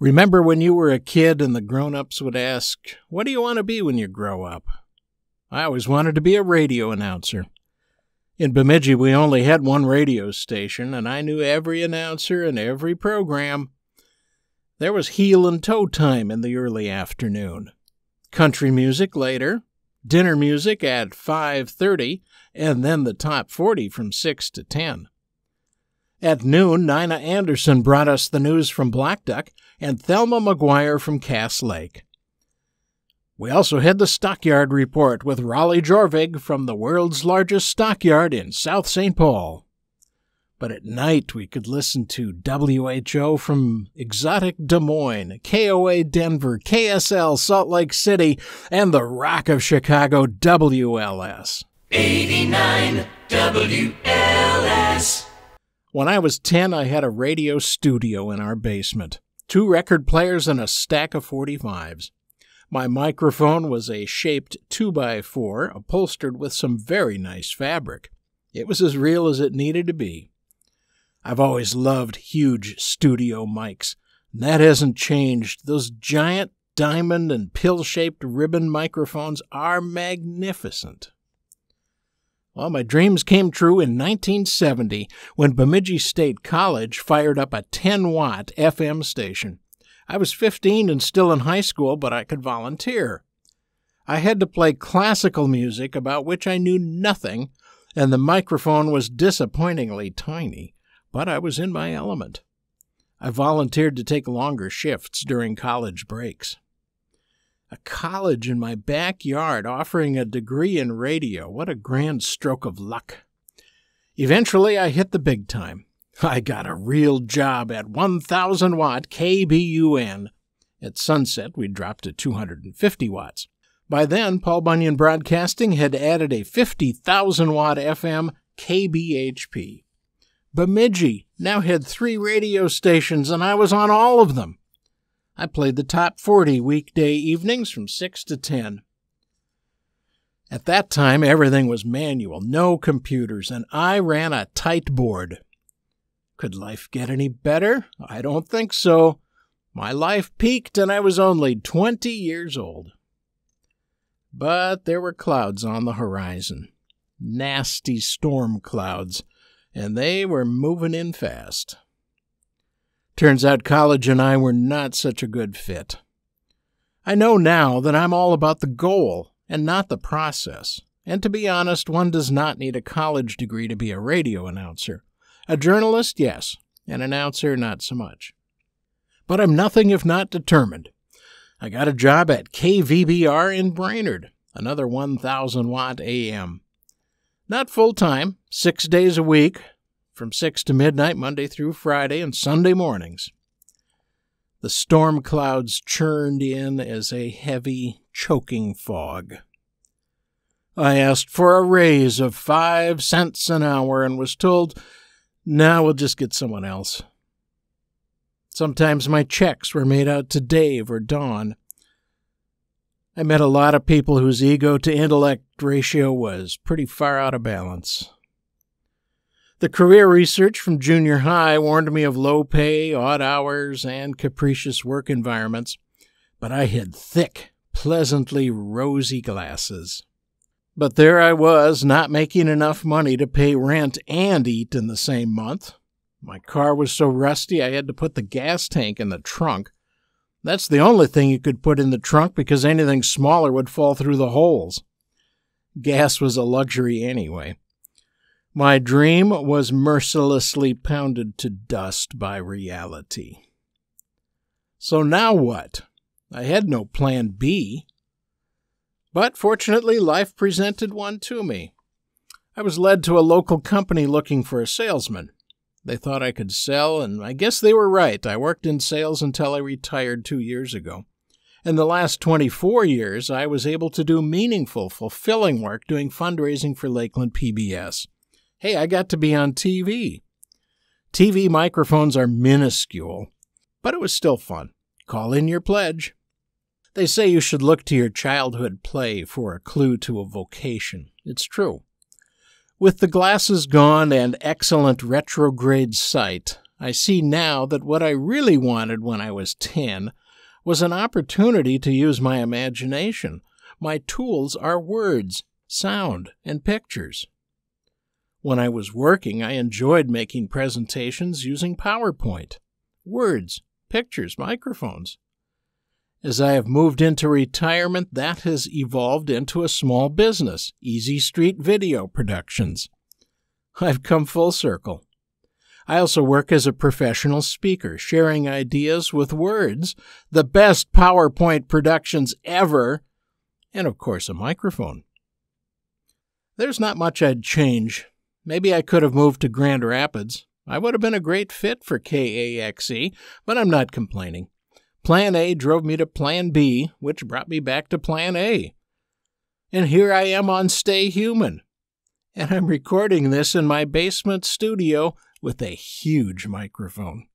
Remember when you were a kid and the grown-ups would ask, "What do you want to be when you grow up?" I always wanted to be a radio announcer. In Bemidji, we only had one radio station, and I knew every announcer and every program. There was heel and toe time in the early afternoon, country music later, dinner music at 5:30, and then the top 40 from 6 to 10. At noon, Nina Anderson brought us the news from Black Duck and Thelma McGuire from Cass Lake. We also had the Stockyard Report with Raleigh Jorvig from the world's largest stockyard in South St. Paul. But at night, we could listen to WHO from exotic Des Moines, KOA Denver, KSL Salt Lake City, and the Rock of Chicago WLS. 89 WLS. When I was 10, I had a radio studio in our basement, 2 record players and a stack of 45s. My microphone was a shaped 2x4 upholstered with some very nice fabric. It was as real as it needed to be. I've always loved huge studio mics, and that hasn't changed. Those giant diamond and pill-shaped ribbon microphones are magnificent. Well, my dreams came true in 1970 when Bemidji State College fired up a 10-watt FM station. I was 15 and still in high school, but I could volunteer. I had to play classical music about which I knew nothing, and the microphone was disappointingly tiny, but I was in my element. I volunteered to take longer shifts during college breaks. A college in my backyard offering a degree in radio. What a grand stroke of luck. Eventually, I hit the big time. I got a real job at 1,000-watt KBUN. At sunset, we dropped to 250 watts. By then, Paul Bunyan Broadcasting had added a 50,000-watt FM KBHP. Bemidji now had 3 radio stations, and I was on all of them. I played the top 40 weekday evenings from 6 to 10. At that time, everything was manual, no computers, and I ran a tight board. Could life get any better? I don't think so. My life peaked, and I was only 20 years old. But there were clouds on the horizon. Nasty storm clouds, and they were moving in fast. Turns out college and I were not such a good fit. I know now that I'm all about the goal and not the process. And to be honest, one does not need a college degree to be a radio announcer. A journalist, yes. An announcer, not so much. But I'm nothing if not determined. I got a job at KVBR in Brainerd, another 1,000-watt AM. Not full-time, 6 days a week, from 6 to midnight, Monday through Friday, and Sunday mornings. The storm clouds churned in as a heavy, choking fog. I asked for a raise of 5 cents an hour and was told, "No, we'll just get someone else." Sometimes my checks were made out to Dave or Dawn. I met a lot of people whose ego to intellect ratio was pretty far out of balance. The career research from junior high warned me of low pay, odd hours, and capricious work environments, but I had thick, pleasantly rosy glasses. But there I was, not making enough money to pay rent and eat in the same month. My car was so rusty I had to put the gas tank in the trunk. That's the only thing you could put in the trunk because anything smaller would fall through the holes. Gas was a luxury anyway. My dream was mercilessly pounded to dust by reality. So now what? I had no plan B. But fortunately, life presented one to me. I was led to a local company looking for a salesman. They thought I could sell, and I guess they were right. I worked in sales until I retired 2 years ago. In the last 24 years, I was able to do meaningful, fulfilling work doing fundraising for Lakeland PBS. Hey, I got to be on TV. TV microphones are minuscule, but it was still fun. Call in your pledge. They say you should look to your childhood play for a clue to a vocation. It's true. With the glasses gone and excellent retrograde sight, I see now that what I really wanted when I was 10 was an opportunity to use my imagination. My tools are words, sound, and pictures. When I was working, I enjoyed making presentations using PowerPoint, words, pictures, microphones. As I have moved into retirement, that has evolved into a small business, Easy Street Video Productions. I've come full circle. I also work as a professional speaker, sharing ideas with words, the best PowerPoint productions ever, and of course a microphone. There's not much I'd change. Maybe I could have moved to Grand Rapids. I would have been a great fit for KAXE, but I'm not complaining. Plan A drove me to Plan B, which brought me back to Plan A. And here I am on Stay Human. And I'm recording this in my basement studio with a huge microphone.